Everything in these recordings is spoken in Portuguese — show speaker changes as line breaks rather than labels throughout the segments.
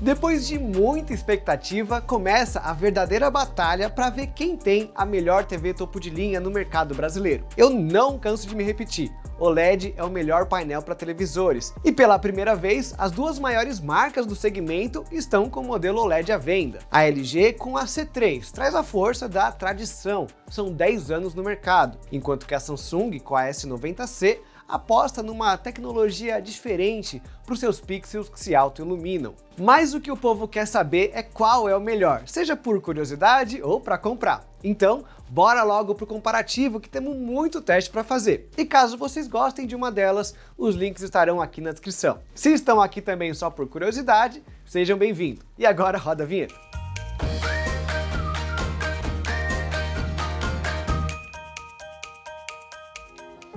Depois de muita expectativa, começa a verdadeira batalha para ver quem tem a melhor TV topo de linha no mercado brasileiro. Eu não canso de me repetir, OLED é o melhor painel para televisores. E pela primeira vez, as duas maiores marcas do segmento estão com o modelo OLED à venda. A LG com a C3 traz a força da tradição, são 10 anos no mercado, enquanto que a Samsung com a S90C aposta numa tecnologia diferente para os seus pixels que se auto-iluminam. Mas o que o povo quer saber é qual é o melhor, seja por curiosidade ou para comprar. Então, bora logo pro comparativo que temos muito teste para fazer. E caso vocês gostem de uma delas, os links estarão aqui na descrição. Se estão aqui também só por curiosidade, sejam bem-vindos. E agora roda a vinheta.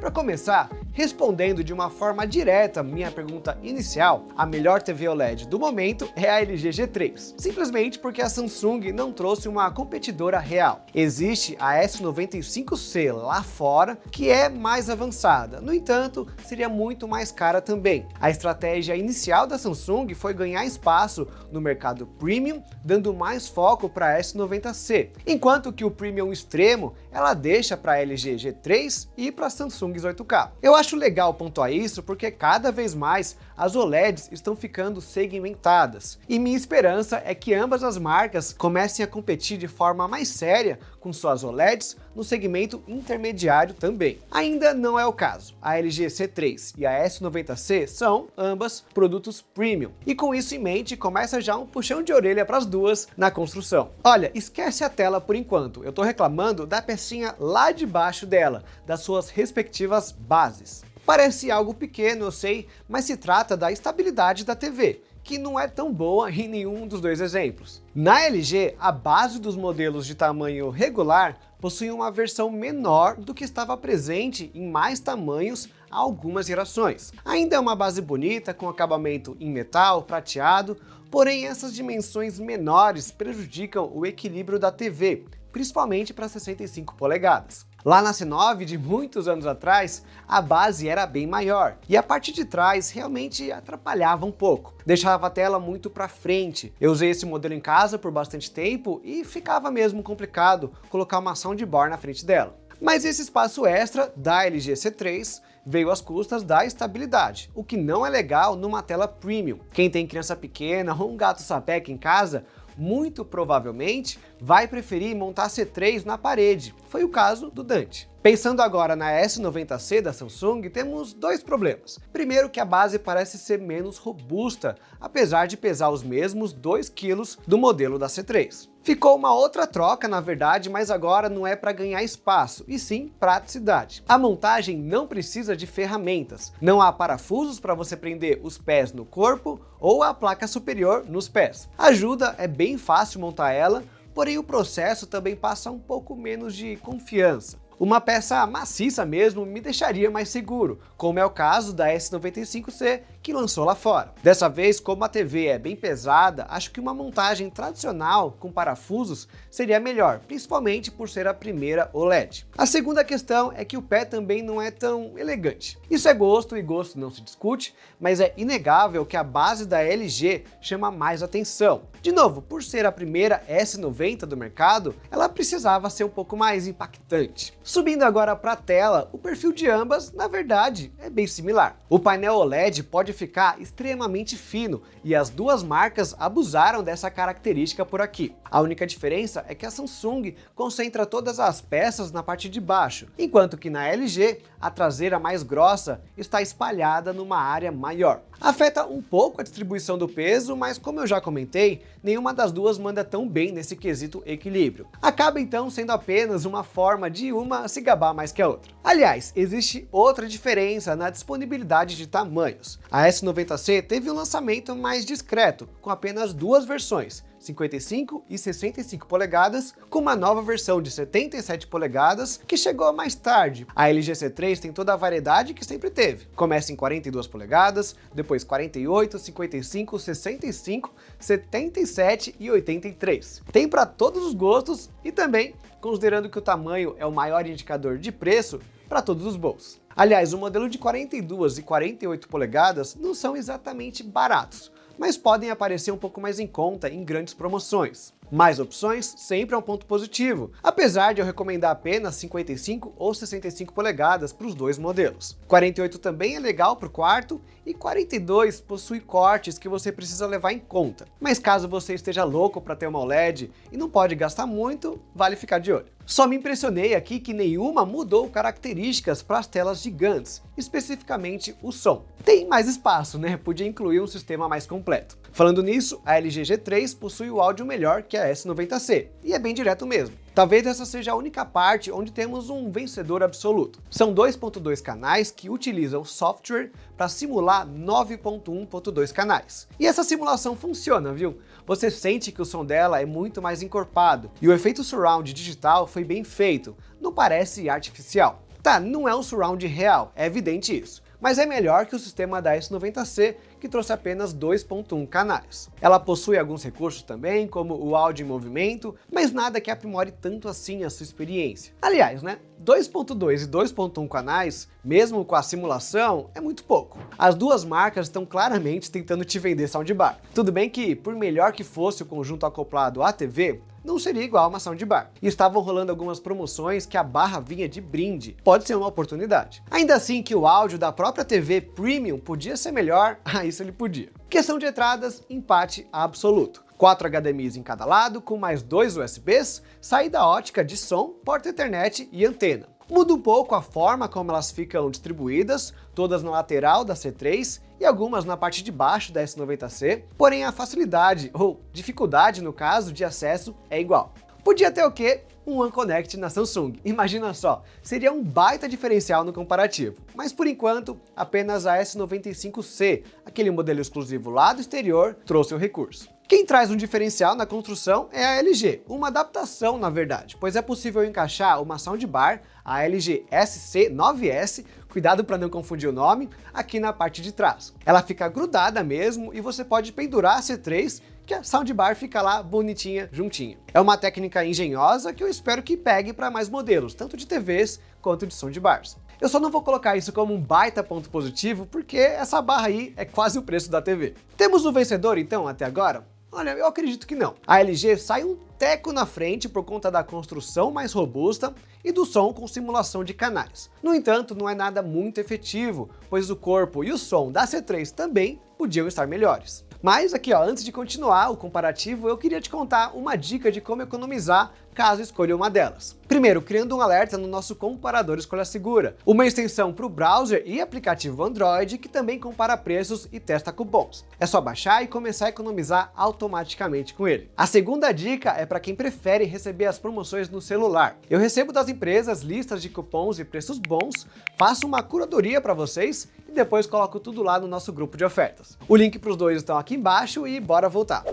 Para começar, respondendo de uma forma direta a minha pergunta inicial, a melhor TV OLED do momento é a LG G3, simplesmente porque a Samsung não trouxe uma competidora real. Existe a S95C lá fora, que é mais avançada, no entanto, seria muito mais cara também. A estratégia inicial da Samsung foi ganhar espaço no mercado premium, dando mais foco para a S90C, enquanto que o premium extremo ela deixa para a LG G3 e para a Samsung 8K. Eu acho legal pontuar isso porque cada vez mais as OLEDs estão ficando segmentadas. E minha esperança é que ambas as marcas comecem a competir de forma mais séria com suas OLEDs no segmento intermediário também. Ainda não é o caso. A LG C3 e a S90C são, ambas, produtos premium. E com isso em mente, começa já um puxão de orelha para as duas na construção. Olha, esquece a tela por enquanto. Eu tô reclamando da pecinha lá de baixo dela, das suas respectivas bases. Parece algo pequeno, eu sei, mas se trata da estabilidade da TV, que não é tão boa em nenhum dos dois exemplos. Na LG, a base dos modelos de tamanho regular possui uma versão menor do que estava presente em mais tamanhos há algumas gerações. Ainda é uma base bonita, com acabamento em metal, prateado, porém essas dimensões menores prejudicam o equilíbrio da TV, principalmente para 65 polegadas. Lá na C9, de muitos anos atrás, a base era bem maior, e a parte de trás realmente atrapalhava um pouco, deixava a tela muito para frente. Eu usei esse modelo em casa por bastante tempo e ficava mesmo complicado colocar uma soundbar na frente dela. Mas esse espaço extra da LG C3 veio às custas da estabilidade, o que não é legal numa tela premium. Quem tem criança pequena ou um gato sapeca em casa, muito provavelmente vai preferir montar C3 na parede. Foi o caso do Dante. Pensando agora na S90C da Samsung, temos dois problemas. Primeiro, que a base parece ser menos robusta, apesar de pesar os mesmos 2 kg do modelo da C3. Ficou uma outra troca, na verdade, mas agora não é para ganhar espaço, e sim praticidade. A montagem não precisa de ferramentas. Não há parafusos para você prender os pés no corpo ou a placa superior nos pés. A ajuda é bem fácil montar ela, porém o processo também passa um pouco menos de confiança. Uma peça maciça mesmo me deixaria mais seguro, como é o caso da S95C que lançou lá fora. Dessa vez, como a TV é bem pesada, acho que uma montagem tradicional com parafusos seria melhor, principalmente por ser a primeira OLED. A segunda questão é que o pé também não é tão elegante. Isso é gosto e gosto não se discute, mas é inegável que a base da LG chama mais atenção. De novo, por ser a primeira S90 do mercado, ela precisava ser um pouco mais impactante. Subindo agora para a tela, o perfil de ambas, na verdade, é bem similar. O painel OLED pode ficar extremamente fino e as duas marcas abusaram dessa característica por aqui. A única diferença é que a Samsung concentra todas as peças na parte de baixo, enquanto que na LG, a traseira mais grossa está espalhada numa área maior. Afeta um pouco a distribuição do peso, mas como eu já comentei, nenhuma das duas manda tão bem nesse quesito equilíbrio. Acaba então sendo apenas uma forma de uma se gabar mais que a outra. Aliás, existe outra diferença na disponibilidade de tamanhos. A S90C teve um lançamento mais discreto, com apenas duas versões, 55 e 65 polegadas, com uma nova versão de 77 polegadas que chegou mais tarde. A LG C3 tem toda a variedade que sempre teve. Começa em 42 polegadas, depois 48, 55, 65, 77 e 83. Tem para todos os gostos e também, considerando que o tamanho é o maior indicador de preço, para todos os bolsos. Aliás, o modelo de 42 e 48 polegadas não são exatamente baratos, mas podem aparecer um pouco mais em conta em grandes promoções. Mais opções sempre é um ponto positivo, apesar de eu recomendar apenas 55 ou 65 polegadas para os dois modelos. 48 também é legal para o quarto e 42 possui cortes que você precisa levar em conta. Mas caso você esteja louco para ter uma OLED e não pode gastar muito, vale ficar de olho. Só me impressionei aqui que nenhuma mudou características para as telas gigantes, especificamente o som. Tem mais espaço, né? Podia incluir um sistema mais completo. Falando nisso, a LG G3 possui o áudio melhor que a S90C, e é bem direto mesmo. Talvez essa seja a única parte onde temos um vencedor absoluto. São 2.2 canais que utilizam software para simular 9.1.2 canais. E essa simulação funciona, viu? Você sente que o som dela é muito mais encorpado, e o efeito surround digital foi bem feito, não parece artificial. Tá, não é um surround real, é evidente isso, mas é melhor que o sistema da S90C, que trouxe apenas 2.1 canais. Ela possui alguns recursos também, como o áudio em movimento, mas nada que aprimore tanto assim a sua experiência. Aliás, né? 2.2 e 2.1 canais, mesmo com a simulação, é muito pouco. As duas marcas estão claramente tentando te vender soundbar. Tudo bem que, por melhor que fosse o conjunto acoplado à TV, não seria igual a uma soundbar. E estavam rolando algumas promoções que a barra vinha de brinde. Pode ser uma oportunidade. Ainda assim que o áudio da própria TV Premium podia ser melhor, isso ele podia. Questão de entradas, empate absoluto. 4 HDMIs em cada lado, com mais 2 USBs, saída ótica de som, porta Ethernet e antena. Muda um pouco a forma como elas ficam distribuídas, todas na lateral da C3 e algumas na parte de baixo da S90C, porém a facilidade, ou dificuldade no caso, de acesso é igual. Podia ter o quê? Um One Connect na Samsung. Imagina só, seria um baita diferencial no comparativo. Mas por enquanto, apenas a S95C, aquele modelo exclusivo lá do exterior, trouxe o recurso. Quem traz um diferencial na construção é a LG, uma adaptação na verdade, pois é possível encaixar uma soundbar, a LG SC9S, cuidado para não confundir o nome, aqui na parte de trás. Ela fica grudada mesmo e você pode pendurar a C3, que a soundbar fica lá bonitinha, juntinha. É uma técnica engenhosa que eu espero que pegue para mais modelos, tanto de TVs quanto de soundbars. Eu só não vou colocar isso como um baita ponto positivo, porque essa barra aí é quase o preço da TV. Temos um vencedor então até agora? Olha, eu acredito que não. A LG sai um teco na frente por conta da construção mais robusta e do som com simulação de canais. No entanto, não é nada muito efetivo, pois o corpo e o som da C3 também podiam estar melhores. Mas aqui, antes de continuar o comparativo, eu queria te contar uma dica de como economizar caso escolha uma delas. Primeiro, criando um alerta no nosso comparador Escolha Segura, uma extensão para o browser e aplicativo Android que também compara preços e testa cupons. É só baixar e começar a economizar automaticamente com ele. A segunda dica é para quem prefere receber as promoções no celular. Eu recebo das empresas listas de cupons e preços bons, faço uma curadoria para vocês e depois coloco tudo lá no nosso grupo de ofertas. O link para os dois estão aqui embaixo e bora voltar.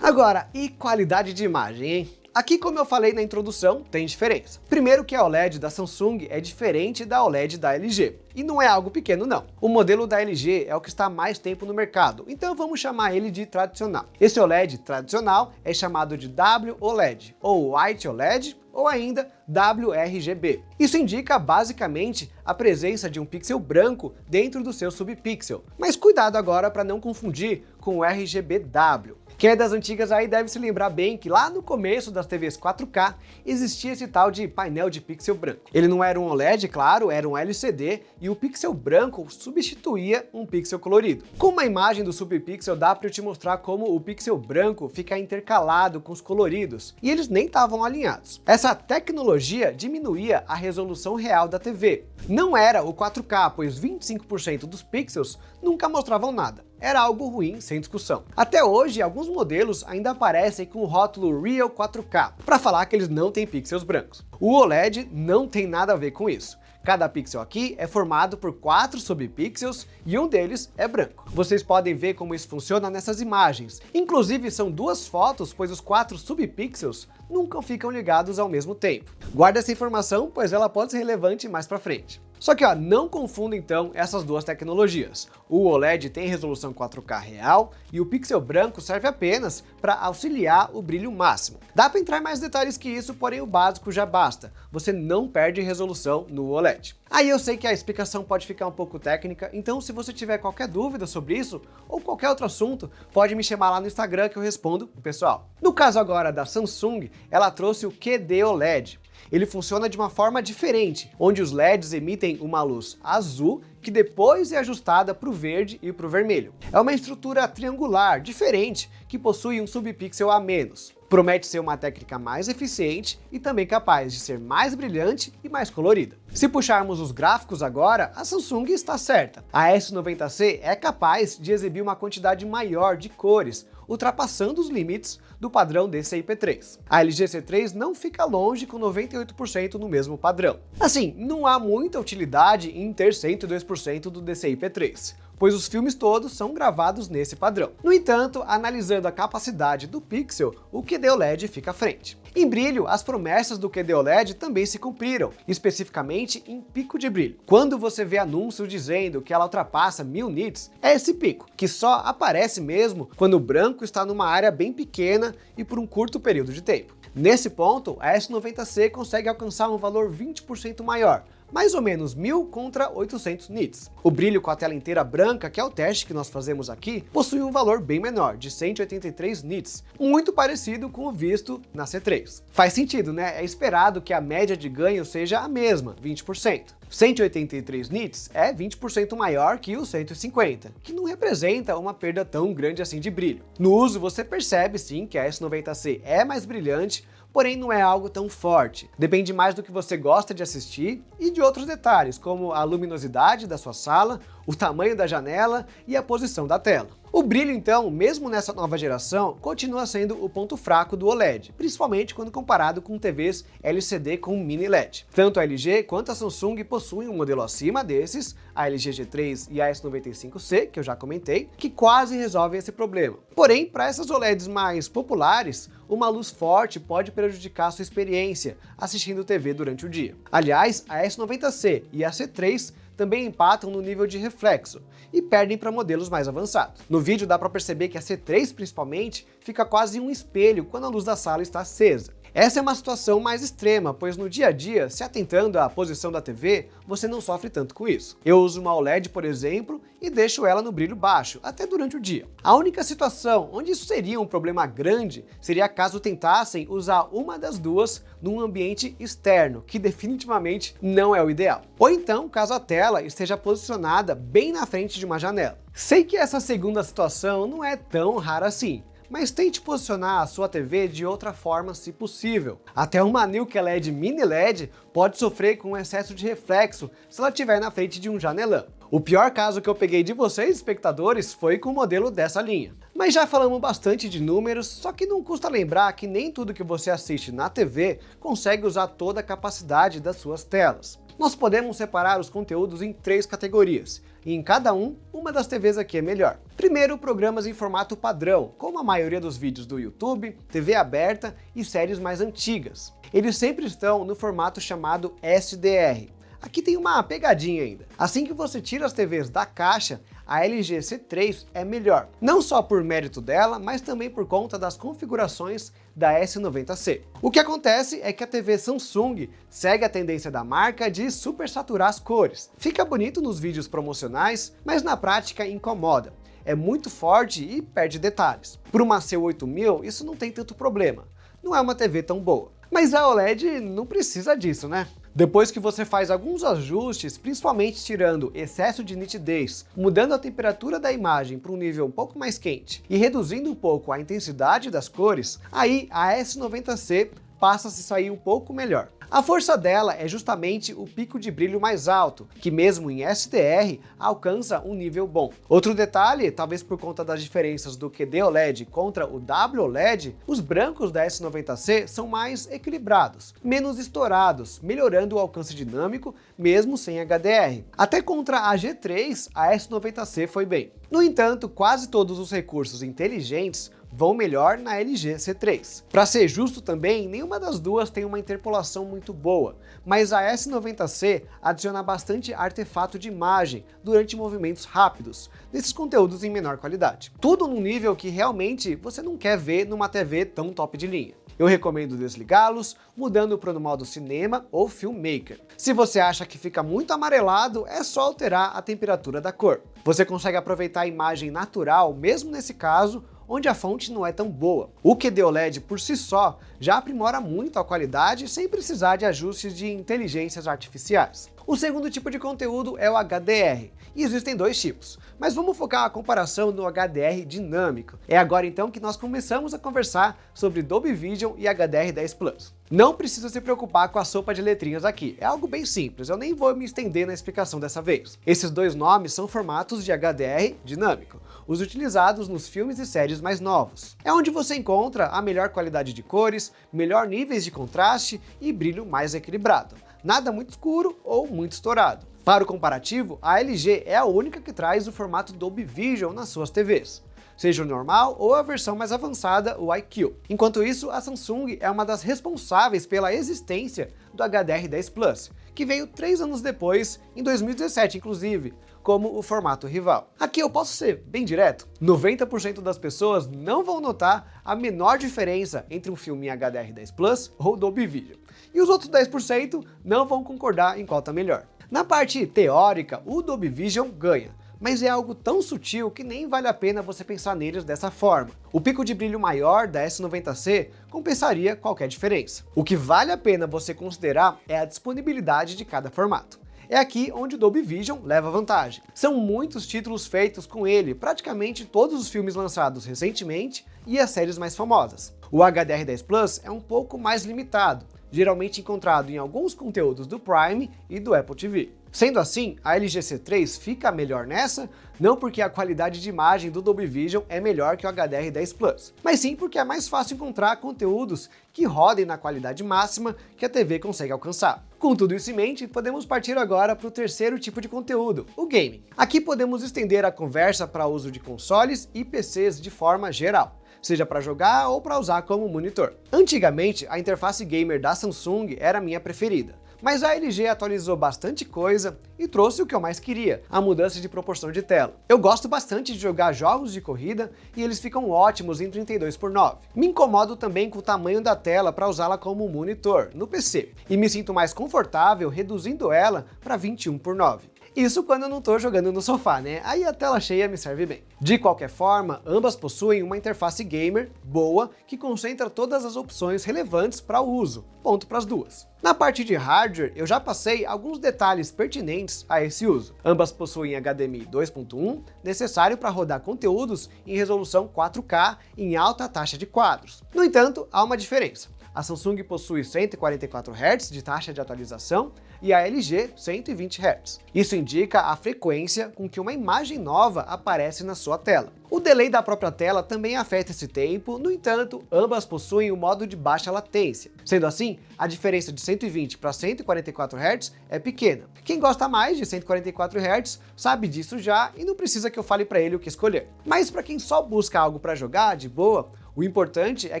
Agora, e qualidade de imagem, hein? Aqui, como eu falei na introdução, tem diferença. Primeiro que a OLED da Samsung é diferente da OLED da LG. E não é algo pequeno não. O modelo da LG é o que está há mais tempo no mercado, então vamos chamar ele de tradicional. Esse OLED tradicional é chamado de WOLED, ou White OLED, ou ainda WRGB. Isso indica basicamente a presença de um pixel branco dentro do seu subpixel. Mas cuidado agora para não confundir com o RGBW. Quem é das antigas aí deve se lembrar bem que lá no começo das TVs 4K existia esse tal de painel de pixel branco. Ele não era um OLED, claro, era um LCD e o pixel branco substituía um pixel colorido. Com uma imagem do subpixel dá para eu te mostrar como o pixel branco fica intercalado com os coloridos e eles nem estavam alinhados. Essa tecnologia diminuía a resolução real da TV. Não era o 4K, pois 25% dos pixels nunca mostravam nada. Era algo ruim, sem discussão. Até hoje, alguns modelos ainda aparecem com o rótulo Real 4K, para falar que eles não têm pixels brancos. O OLED não tem nada a ver com isso. Cada pixel aqui é formado por 4 subpixels e um deles é branco. Vocês podem ver como isso funciona nessas imagens. Inclusive são duas fotos, pois os 4 subpixels nunca ficam ligados ao mesmo tempo. Guarda essa informação, pois ela pode ser relevante mais pra frente. Só que não confunda então essas duas tecnologias. O OLED tem resolução 4K real e o pixel branco serve apenas para auxiliar o brilho máximo. Dá para entrar em mais detalhes que isso, porém o básico já basta. Você não perde resolução no OLED. Aí eu sei que a explicação pode ficar um pouco técnica, então se você tiver qualquer dúvida sobre isso ou qualquer outro assunto, pode me chamar lá no Instagram que eu respondo pro pessoal. No caso agora da Samsung, ela trouxe o QD-OLED. Ele funciona de uma forma diferente, onde os LEDs emitem uma luz azul que depois é ajustada para o verde e para o vermelho. É uma estrutura triangular, diferente, que possui um subpixel a menos. Promete ser uma técnica mais eficiente e também capaz de ser mais brilhante e mais colorida. Se puxarmos os gráficos agora, a Samsung está certa. A S90C é capaz de exibir uma quantidade maior de cores, ultrapassando os limites do padrão DCI-P3. A LG C3 não fica longe com 98% no mesmo padrão. Assim, não há muita utilidade em ter 102% do DCI-P3, pois os filmes todos são gravados nesse padrão. No entanto, analisando a capacidade do pixel, o QD-OLED fica à frente. Em brilho, as promessas do QD-OLED também se cumpriram, especificamente em pico de brilho. Quando você vê anúncios dizendo que ela ultrapassa 1000 nits, é esse pico, que só aparece mesmo quando o branco está numa área bem pequena e por um curto período de tempo. Nesse ponto, a S90C consegue alcançar um valor 20% maior, mais ou menos 1000 contra 800 nits. O brilho com a tela inteira branca, que é o teste que nós fazemos aqui, possui um valor bem menor, de 183 nits, muito parecido com o visto na C3. Faz sentido, né? É esperado que a média de ganho seja a mesma, 20%. 183 nits é 20% maior que o 150, que não representa uma perda tão grande assim de brilho. No uso, você percebe sim que a S90C é mais brilhante, porém não é algo tão forte. Depende mais do que você gosta de assistir e de outros detalhes, como a luminosidade da sua sala, o tamanho da janela e a posição da tela. O brilho, então, mesmo nessa nova geração, continua sendo o ponto fraco do OLED, principalmente quando comparado com TVs LCD com mini LED. Tanto a LG quanto a Samsung possuem um modelo acima desses, a LG G3 e a S95C, que eu já comentei, que quase resolvem esse problema. Porém, para essas OLEDs mais populares, uma luz forte pode prejudicar sua experiência assistindo TV durante o dia. Aliás, a S90C e a C3 também empatam no nível de reflexo e perdem para modelos mais avançados. No vídeo dá para perceber que a C3 principalmente fica quase um espelho quando a luz da sala está acesa. Essa é uma situação mais extrema, pois no dia a dia, se atentando à posição da TV, você não sofre tanto com isso. Eu uso uma OLED, por exemplo, e deixo ela no brilho baixo, até durante o dia. A única situação onde isso seria um problema grande seria caso tentassem usar uma das duas num ambiente externo, que definitivamente não é o ideal. Ou então, caso a tela esteja posicionada bem na frente de uma janela. Sei que essa segunda situação não é tão rara assim, mas tente posicionar a sua TV de outra forma se possível. Até uma Nuke LED Mini LED pode sofrer com excesso de reflexo se ela estiver na frente de um janelão. O pior caso que eu peguei de vocês, espectadores, foi com o modelo dessa linha. Mas já falamos bastante de números, só que não custa lembrar que nem tudo que você assiste na TV consegue usar toda a capacidade das suas telas. Nós podemos separar os conteúdos em 3 categorias, e em cada uma das TVs aqui é melhor. Primeiro, programas em formato padrão, como a maioria dos vídeos do YouTube, TV aberta e séries mais antigas. Eles sempre estão no formato chamado SDR. Aqui tem uma pegadinha ainda. Assim que você tira as TVs da caixa, a LG C3 é melhor. Não só por mérito dela, mas também por conta das configurações da S90C. O que acontece é que a TV Samsung segue a tendência da marca de supersaturar as cores. Fica bonito nos vídeos promocionais, mas na prática incomoda. É muito forte e perde detalhes. Por uma C8000, isso não tem tanto problema. Não é uma TV tão boa. Mas a OLED não precisa disso, né? Depois que você faz alguns ajustes, principalmente tirando excesso de nitidez, mudando a temperatura da imagem para um nível um pouco mais quente e reduzindo um pouco a intensidade das cores, aí a S90C passa a se sair um pouco melhor. A força dela é justamente o pico de brilho mais alto, que mesmo em SDR alcança um nível bom. Outro detalhe, talvez por conta das diferenças do QD-OLED contra o WOLED, os brancos da S90C são mais equilibrados, menos estourados, melhorando o alcance dinâmico mesmo sem HDR. Até contra a G3, a S90C foi bem. No entanto, quase todos os recursos inteligentes vão melhor na LG C3. Para ser justo também, nenhuma das duas tem uma interpolação muito boa, mas a S90C adiciona bastante artefato de imagem durante movimentos rápidos, nesses conteúdos em menor qualidade. Tudo num nível que realmente você não quer ver numa TV tão top de linha. Eu recomendo desligá-los, mudando para o modo cinema ou filmmaker. Se você acha que fica muito amarelado, é só alterar a temperatura da cor. Você consegue aproveitar a imagem natural, mesmo nesse caso, onde a fonte não é tão boa. O QD OLED por si só já aprimora muito a qualidade sem precisar de ajustes de inteligências artificiais. O segundo tipo de conteúdo é o HDR, e existem dois tipos, mas vamos focar a comparação no HDR dinâmico. É agora então que nós começamos a conversar sobre Dolby Vision e HDR10 Plus. Não precisa se preocupar com a sopa de letrinhas aqui, é algo bem simples, eu nem vou me estender na explicação dessa vez. Esses dois nomes são formatos de HDR dinâmico, os utilizados nos filmes e séries mais novos. É onde você encontra a melhor qualidade de cores, melhor níveis de contraste e brilho mais equilibrado. Nada muito escuro ou muito estourado. Para o comparativo, a LG é a única que traz o formato Dolby Vision nas suas TVs, seja o normal ou a versão mais avançada, o iQ. Enquanto isso, a Samsung é uma das responsáveis pela existência do HDR10 Plus, que veio 3 anos depois, em 2017 inclusive, como o formato rival. Aqui eu posso ser bem direto, 90% das pessoas não vão notar a menor diferença entre um filme em HDR10 Plus ou Dolby Vision, e os outros 10% não vão concordar em qual tá melhor. Na parte teórica, o Dolby Vision ganha, mas é algo tão sutil que nem vale a pena você pensar neles dessa forma. O pico de brilho maior da S90C compensaria qualquer diferença. O que vale a pena você considerar é a disponibilidade de cada formato. É aqui onde o Dolby Vision leva vantagem. São muitos títulos feitos com ele, praticamente todos os filmes lançados recentemente e as séries mais famosas. O HDR10 Plus é um pouco mais limitado, geralmente encontrado em alguns conteúdos do Prime e do Apple TV. Sendo assim, a LG C3 fica melhor nessa, não porque a qualidade de imagem do Dolby Vision é melhor que o HDR10 Plus, mas sim porque é mais fácil encontrar conteúdos que rodem na qualidade máxima que a TV consegue alcançar. Com tudo isso em mente, podemos partir agora para o terceiro tipo de conteúdo, o gaming. Aqui podemos estender a conversa para uso de consoles e PCs de forma geral, seja para jogar ou para usar como monitor. Antigamente, a interface gamer da Samsung era a minha preferida, mas a LG atualizou bastante coisa e trouxe o que eu mais queria, a mudança de proporção de tela. Eu gosto bastante de jogar jogos de corrida e eles ficam ótimos em 32:9. Me incomodo também com o tamanho da tela para usá-la como monitor no PC, e me sinto mais confortável reduzindo ela para 21:9. Isso quando eu não estou jogando no sofá, né? Aí a tela cheia me serve bem. De qualquer forma, ambas possuem uma interface gamer boa que concentra todas as opções relevantes para o uso. Ponto para as duas. Na parte de hardware, eu já passei alguns detalhes pertinentes a esse uso. Ambas possuem HDMI 2.1, necessário para rodar conteúdos em resolução 4K em alta taxa de quadros. No entanto, há uma diferença. A Samsung possui 144 Hz de taxa de atualização e a LG 120 Hz. Isso indica a frequência com que uma imagem nova aparece na sua tela. O delay da própria tela também afeta esse tempo, no entanto, ambas possuem o modo de baixa latência. Sendo assim, a diferença de 120 para 144 Hz é pequena. Quem gosta mais de 144 Hz sabe disso já e não precisa que eu fale para ele o que escolher. Mas para quem só busca algo para jogar de boa, o importante é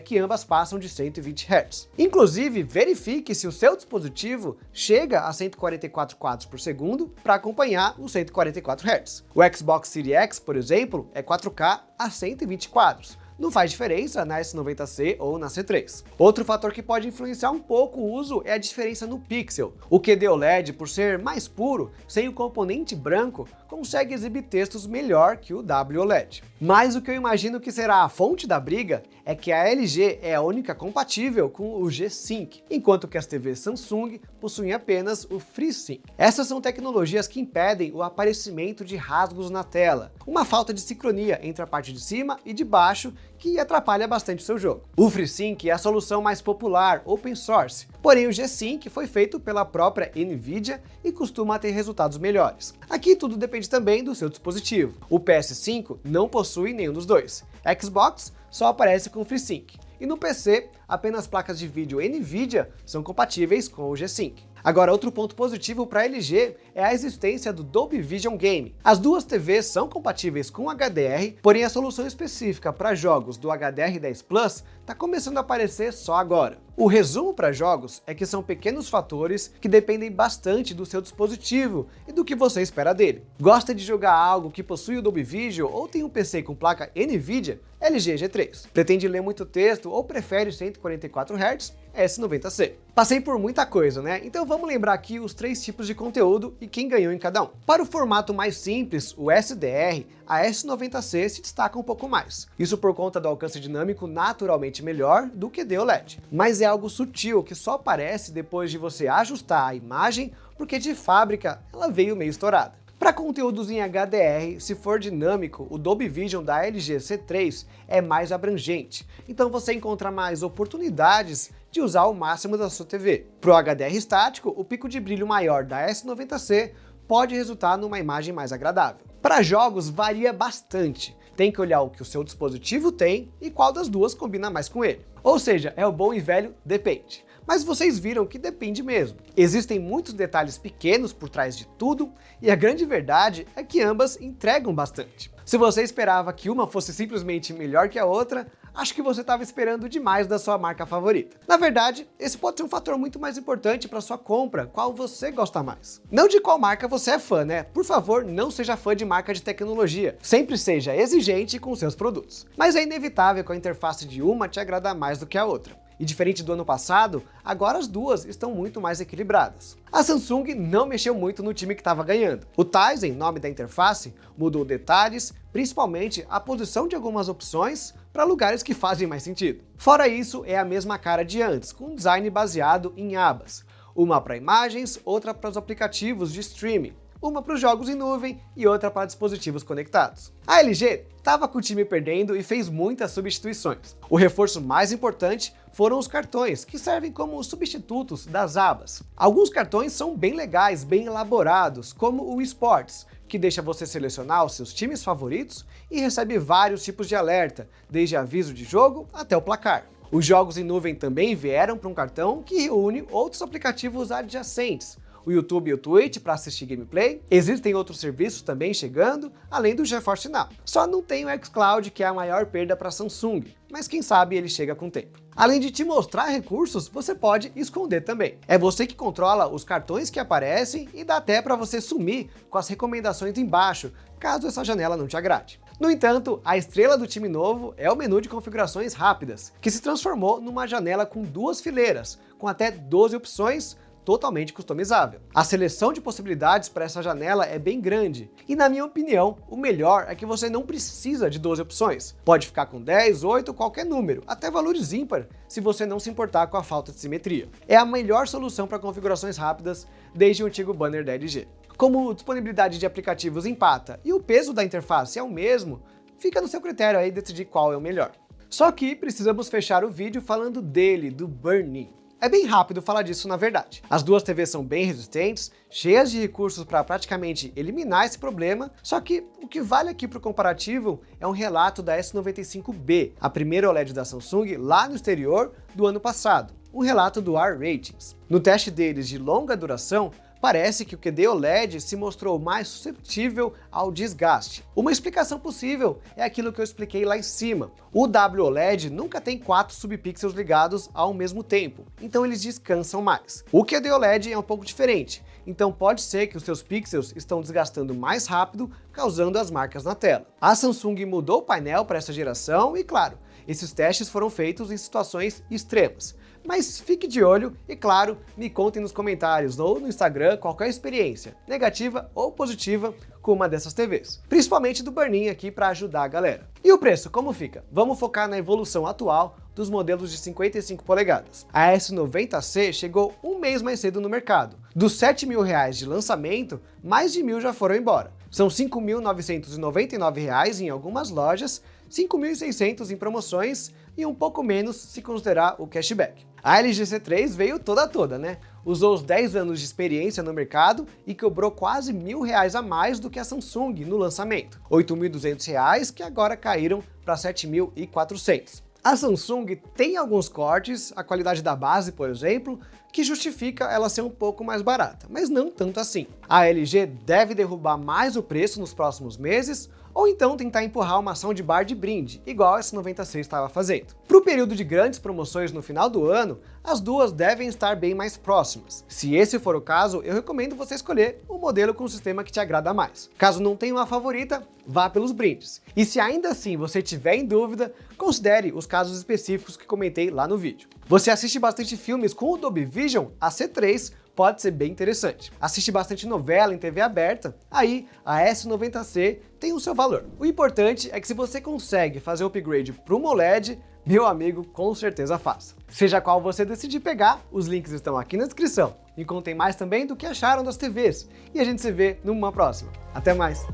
que ambas passam de 120 Hz. Inclusive, verifique se o seu dispositivo chega a 144 quadros por segundo para acompanhar os 144 Hz. O Xbox Series X, por exemplo, é 4K a 120 quadros. Não faz diferença na S90C ou na C3. Outro fator que pode influenciar um pouco o uso é a diferença no pixel. O QD OLED, por ser mais puro, sem o componente branco, consegue exibir textos melhor que o WOLED. Mas o que eu imagino que será a fonte da briga é que a LG é a única compatível com o G-Sync, enquanto que as TVs Samsung possuem apenas o FreeSync. Essas são tecnologias que impedem o aparecimento de rasgos na tela, uma falta de sincronia entre a parte de cima e de baixo que atrapalha bastante o seu jogo. O FreeSync é a solução mais popular, open source, porém o G-Sync foi feito pela própria Nvidia e costuma ter resultados melhores. Aqui tudo depende também do seu dispositivo. O PS5 não possui nenhum dos dois. Xbox só aparece com FreeSync. E no PC, apenas placas de vídeo Nvidia são compatíveis com o G-Sync. Agora, outro ponto positivo para a LG é a existência do Dolby Vision Game. As duas TVs são compatíveis com HDR, porém a solução específica para jogos do HDR10 Plus está começando a aparecer só agora. O resumo para jogos é que são pequenos fatores que dependem bastante do seu dispositivo e do que você espera dele. Gosta de jogar algo que possui o Dolby Vision ou tem um PC com placa NVIDIA? LG G3. Pretende ler muito texto ou prefere 144 Hz? S90C. Passei por muita coisa, né? Então vamos lembrar aqui os 3 tipos de conteúdo e quem ganhou em cada um. Para o formato mais simples, o SDR, a S90C se destaca um pouco mais. Isso por conta do alcance dinâmico naturalmente melhor do que de OLED. Mas é algo sutil que só aparece depois de você ajustar a imagem, porque de fábrica ela veio meio estourada. Para conteúdos em HDR, se for dinâmico, o Dolby Vision da LG C3 é mais abrangente, então você encontra mais oportunidades de usar o máximo da sua TV. Para o HDR estático, o pico de brilho maior da S90C pode resultar numa imagem mais agradável. Para jogos varia bastante, tem que olhar o que o seu dispositivo tem e qual das duas combina mais com ele. Ou seja, é o bom e velho depende. Mas vocês viram que depende mesmo. Existem muitos detalhes pequenos por trás de tudo, e a grande verdade é que ambas entregam bastante. Se você esperava que uma fosse simplesmente melhor que a outra, acho que você estava esperando demais da sua marca favorita. Na verdade, esse pode ser um fator muito mais importante para sua compra, qual você gosta mais. Não de qual marca você é fã, né? Por favor, não seja fã de marca de tecnologia. Sempre seja exigente com seus produtos. Mas é inevitável que a interface de uma te agrada mais do que a outra. E diferente do ano passado, agora as duas estão muito mais equilibradas. A Samsung não mexeu muito no time que estava ganhando. O Tizen, nome da interface, mudou detalhes, principalmente a posição de algumas opções para lugares que fazem mais sentido. Fora isso, é a mesma cara de antes, com um design baseado em abas. Uma para imagens, outra para os aplicativos de streaming. Uma para os jogos em nuvem e outra para dispositivos conectados. A LG estava com o time perdendo e fez muitas substituições. O reforço mais importante foram os cartões, que servem como substitutos das abas. Alguns cartões são bem legais, bem elaborados, como o Esports, que deixa você selecionar os seus times favoritos e recebe vários tipos de alerta, desde aviso de jogo até o placar. Os jogos em nuvem também vieram para um cartão que reúne outros aplicativos adjacentes, o YouTube e o Twitch para assistir gameplay. Existem outros serviços também chegando, além do GeForce Now. Só não tem o xCloud, que é a maior perda para a Samsung, mas quem sabe ele chega com o tempo. Além de te mostrar recursos, você pode esconder também. É você que controla os cartões que aparecem e dá até para você sumir com as recomendações embaixo, caso essa janela não te agrade. No entanto, a estrela do time novo é o menu de configurações rápidas, que se transformou numa janela com 2 fileiras, com até 12 opções, totalmente customizável. A seleção de possibilidades para essa janela é bem grande, e na minha opinião, o melhor é que você não precisa de 12 opções. Pode ficar com 10, 8, qualquer número, até valores ímpar, se você não se importar com a falta de simetria. É a melhor solução para configurações rápidas desde o antigo banner da LG. Como disponibilidade de aplicativos empata e o peso da interface é o mesmo, fica no seu critério aí decidir qual é o melhor. Só que precisamos fechar o vídeo falando dele, do Burn-in. É bem rápido falar disso na verdade. As duas TVs são bem resistentes, cheias de recursos para praticamente eliminar esse problema, só que o que vale aqui para o comparativo é um relato da S95B, a primeira OLED da Samsung lá no exterior do ano passado, um relato do R-Ratings. No teste deles de longa duração, parece que o QD OLED se mostrou mais suscetível ao desgaste. Uma explicação possível é aquilo que eu expliquei lá em cima. O WOLED nunca tem 4 subpixels ligados ao mesmo tempo, então eles descansam mais. O QD OLED é um pouco diferente, então pode ser que os seus pixels estão desgastando mais rápido, causando as marcas na tela. A Samsung mudou o painel para essa geração e, claro, esses testes foram feitos em situações extremas. Mas fique de olho e, claro, me contem nos comentários ou no Instagram qualquer experiência, negativa ou positiva, com uma dessas TVs. Principalmente do Burn-in aqui para ajudar a galera. E o preço, como fica? Vamos focar na evolução atual dos modelos de 55 polegadas. A S90C chegou um mês mais cedo no mercado. Dos R$7.000 de lançamento, mais de 1.000 já foram embora. São R$ 5.999 em algumas lojas, R$ 5.600 em promoções e um pouco menos se considerar o cashback. A LG C3 veio toda, né? Usou os 10 anos de experiência no mercado e cobrou quase R$1.000 a mais do que a Samsung no lançamento. R$ 8.200 que agora caíram para R$ 7.400. A Samsung tem alguns cortes, a qualidade da base, por exemplo, que justifica ela ser um pouco mais barata, mas não tanto assim. A LG deve derrubar mais o preço nos próximos meses, ou então tentar empurrar uma ação de bar de brinde, igual a S96 estava fazendo. Para o período de grandes promoções no final do ano, as duas devem estar bem mais próximas. Se esse for o caso, eu recomendo você escolher o modelo com o sistema que te agrada mais. Caso não tenha uma favorita, vá pelos brindes. E se ainda assim você tiver em dúvida, considere os casos específicos que comentei lá no vídeo. Você assiste bastante filmes com o Dolby Vision? A C3 pode ser bem interessante. Assiste bastante novela em TV aberta? Aí a S90C tem o seu valor. O importante é que se você consegue fazer o upgrade para o AMOLED, meu amigo, com certeza faça. Seja qual você decidir pegar, os links estão aqui na descrição. Me contem mais também do que acharam das TVs. E a gente se vê numa próxima. Até mais!